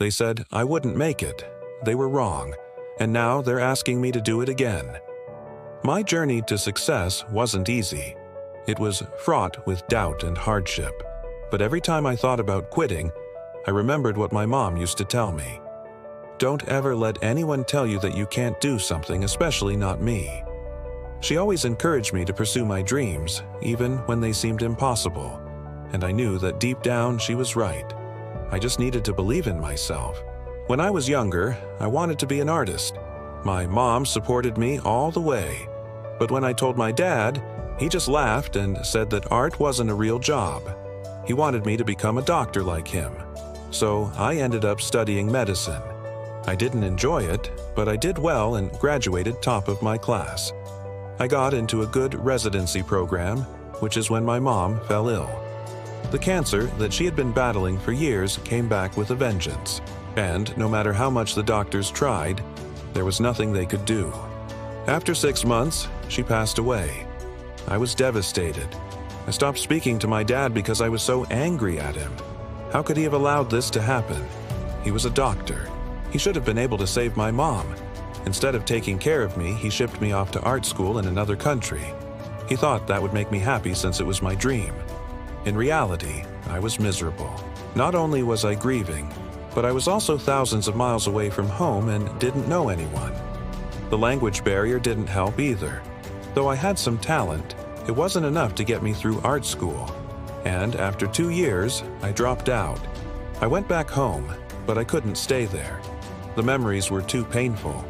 They said I wouldn't make it. They were wrong, and now they're asking me to do it again. My journey to success wasn't easy. It was fraught with doubt and hardship. But every time I thought about quitting, I remembered what my mom used to tell me. Don't ever let anyone tell you that you can't do something, especially not me. She always encouraged me to pursue my dreams, even when they seemed impossible. And I knew that deep down she was right. I just needed to believe in myself. When I was younger, I wanted to be an artist. My mom supported me all the way. But when I told my dad, he just laughed and said that art wasn't a real job. He wanted me to become a doctor like him. So I ended up studying medicine. I didn't enjoy it, but I did well and graduated top of my class. I got into a good residency program, which is when my mom fell ill. The cancer that she had been battling for years came back with a vengeance, and no matter how much the doctors tried, there was nothing they could do. After 6 months, she passed away. I was devastated. I stopped speaking to my dad because I was so angry at him. How could he have allowed this to happen? He was a doctor. He should have been able to save my mom. Instead of taking care of me, he shipped me off to art school in another country. He thought that would make me happy since it was my dream. In reality, I was miserable. Not only was I grieving, but I was also thousands of miles away from home and didn't know anyone. The language barrier didn't help either. Though I had some talent, it wasn't enough to get me through art school. And after 2 years, I dropped out. I went back home, but I couldn't stay there. The memories were too painful.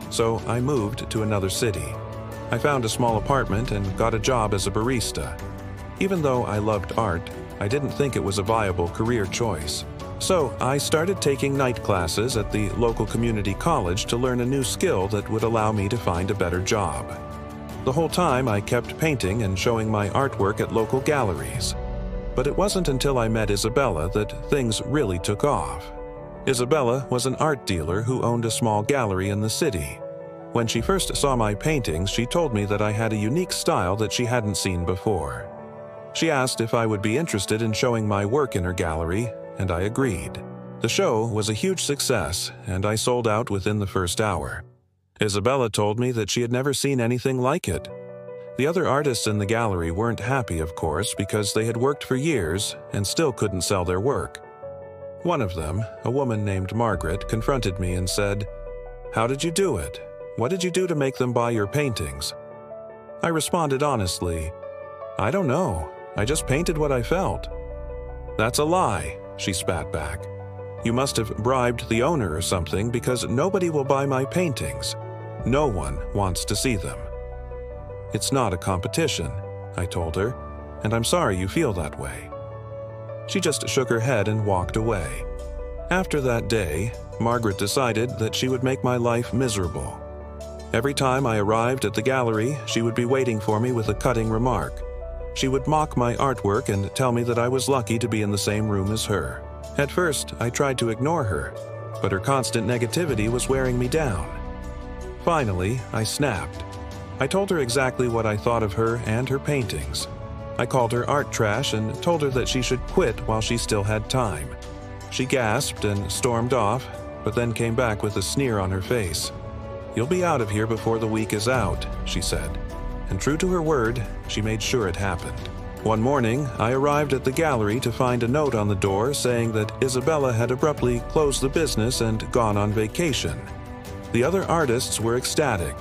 So I moved to another city. I found a small apartment and got a job as a barista. Even though I loved art, I didn't think it was a viable career choice. So I started taking night classes at the local community college to learn a new skill that would allow me to find a better job. The whole time I kept painting and showing my artwork at local galleries. But it wasn't until I met Isabella that things really took off. Isabella was an art dealer who owned a small gallery in the city. When she first saw my paintings, she told me that I had a unique style that she hadn't seen before. She asked if I would be interested in showing my work in her gallery, and I agreed. The show was a huge success, and I sold out within the first hour. Isabella told me that she had never seen anything like it. The other artists in the gallery weren't happy, of course, because they had worked for years and still couldn't sell their work. One of them, a woman named Margaret, confronted me and said, "How did you do it? What did you do to make them buy your paintings?" I responded honestly, "I don't know. I just painted what I felt." "That's a lie," she spat back. "You must have bribed the owner or something because nobody will buy my paintings. No one wants to see them." "It's not a competition," I told her, "and I'm sorry you feel that way." She just shook her head and walked away. After that day, Margaret decided that she would make my life miserable. Every time I arrived at the gallery, she would be waiting for me with a cutting remark. She would mock my artwork and tell me that I was lucky to be in the same room as her. At first, I tried to ignore her, but her constant negativity was wearing me down. Finally, I snapped. I told her exactly what I thought of her and her paintings. I called her art trash and told her that she should quit while she still had time. She gasped and stormed off, but then came back with a sneer on her face. "You'll be out of here before the week is out," she said. And true to her word, she made sure it happened. One morning, I arrived at the gallery to find a note on the door saying that Isabella had abruptly closed the business and gone on vacation. The other artists were ecstatic.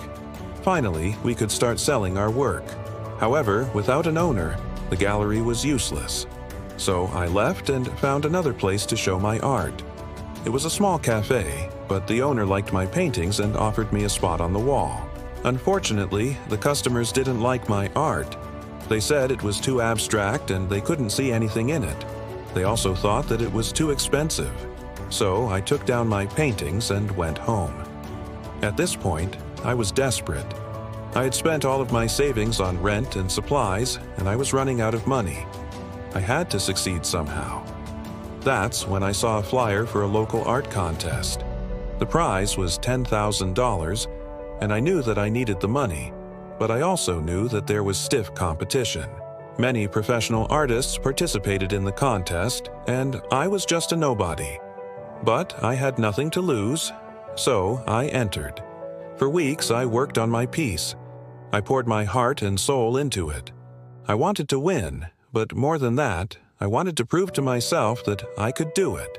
Finally, we could start selling our work. However, without an owner, the gallery was useless. So I left and found another place to show my art. It was a small cafe, but the owner liked my paintings and offered me a spot on the wall. Unfortunately, the customers didn't like my art. They said it was too abstract and they couldn't see anything in it. They also thought that it was too expensive. So I took down my paintings and went home. At this point, I was desperate. I had spent all of my savings on rent and supplies, and I was running out of money. I had to succeed somehow. That's when I saw a flyer for a local art contest. The prize was $10,000, and I knew that I needed the money, but I also knew that there was stiff competition. Many professional artists participated in the contest, and I was just a nobody. But I had nothing to lose, so I entered. For weeks, I worked on my piece. I poured my heart and soul into it. I wanted to win, but more than that, I wanted to prove to myself that I could do it.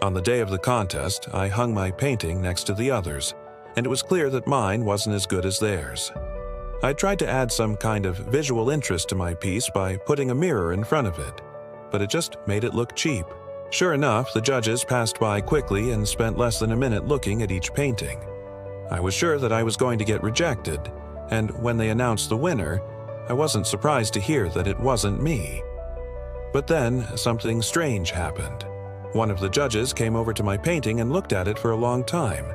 On the day of the contest, I hung my painting next to the others, and it was clear that mine wasn't as good as theirs. I tried to add some kind of visual interest to my piece by putting a mirror in front of it, but it just made it look cheap. Sure enough, the judges passed by quickly and spent less than a minute looking at each painting. I was sure that I was going to get rejected, and when they announced the winner, I wasn't surprised to hear that it wasn't me. But then something strange happened. One of the judges came over to my painting and looked at it for a long time.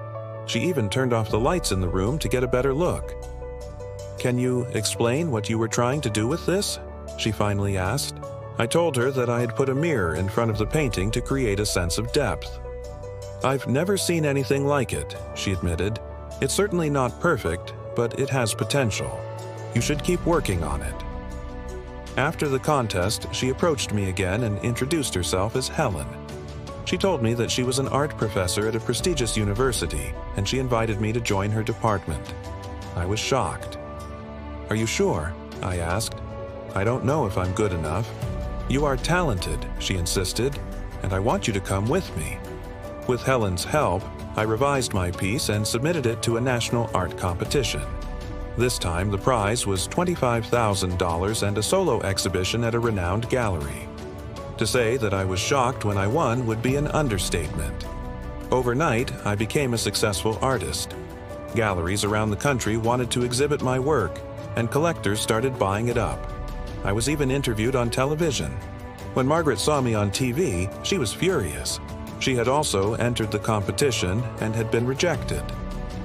She even turned off the lights in the room to get a better look. "Can you explain what you were trying to do with this?" she finally asked. I told her that I had put a mirror in front of the painting to create a sense of depth. "I've never seen anything like it," she admitted. "It's certainly not perfect, but it has potential. You should keep working on it." After the contest, she approached me again and introduced herself as Helen. She told me that she was an art professor at a prestigious university, and she invited me to join her department. I was shocked. "Are you sure?" I asked. "I don't know if I'm good enough." "You are talented," she insisted, "and I want you to come with me." With Helen's help, I revised my piece and submitted it to a national art competition. This time, the prize was $25,000 and a solo exhibition at a renowned gallery. To say that I was shocked when I won would be an understatement. Overnight, I became a successful artist. Galleries around the country wanted to exhibit my work, and collectors started buying it up. I was even interviewed on television. When Margaret saw me on TV, she was furious. She had also entered the competition and had been rejected.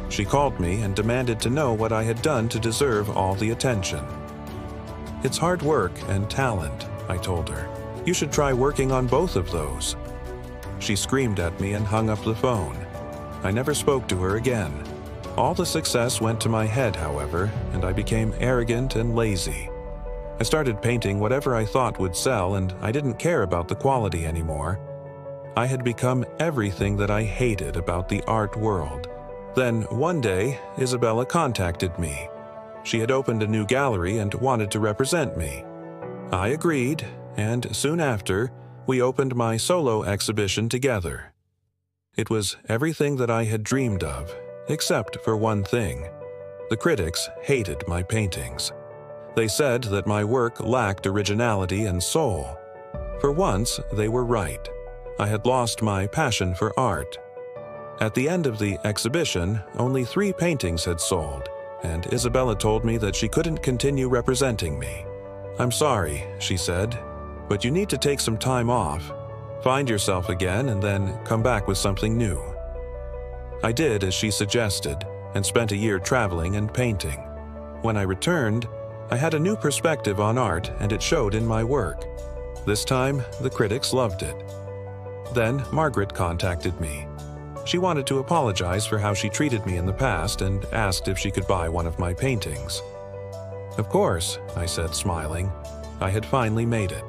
She called me and demanded to know what I had done to deserve all the attention. "It's hard work and talent," I told her. "You should try working on both of those." She screamed at me and hung up the phone. I never spoke to her again. All the success went to my head, however, and I became arrogant and lazy. I started painting whatever I thought would sell, and I didn't care about the quality anymore. I had become everything that I hated about the art world. Then, one day, Isabella contacted me. She had opened a new gallery and wanted to represent me. I agreed, and soon after, we opened my solo exhibition together. It was everything that I had dreamed of, except for one thing. The critics hated my paintings. They said that my work lacked originality and soul. For once, they were right. I had lost my passion for art. At the end of the exhibition, only 3 paintings had sold, and Isabella told me that she couldn't continue representing me. "I'm sorry," she said, "but you need to take some time off. Find yourself again and then come back with something new." I did as she suggested and spent a year traveling and painting. When I returned, I had a new perspective on art, and it showed in my work. This time, the critics loved it. Then Margaret contacted me. She wanted to apologize for how she treated me in the past and asked if she could buy one of my paintings. "Of course," I said, smiling. I had finally made it.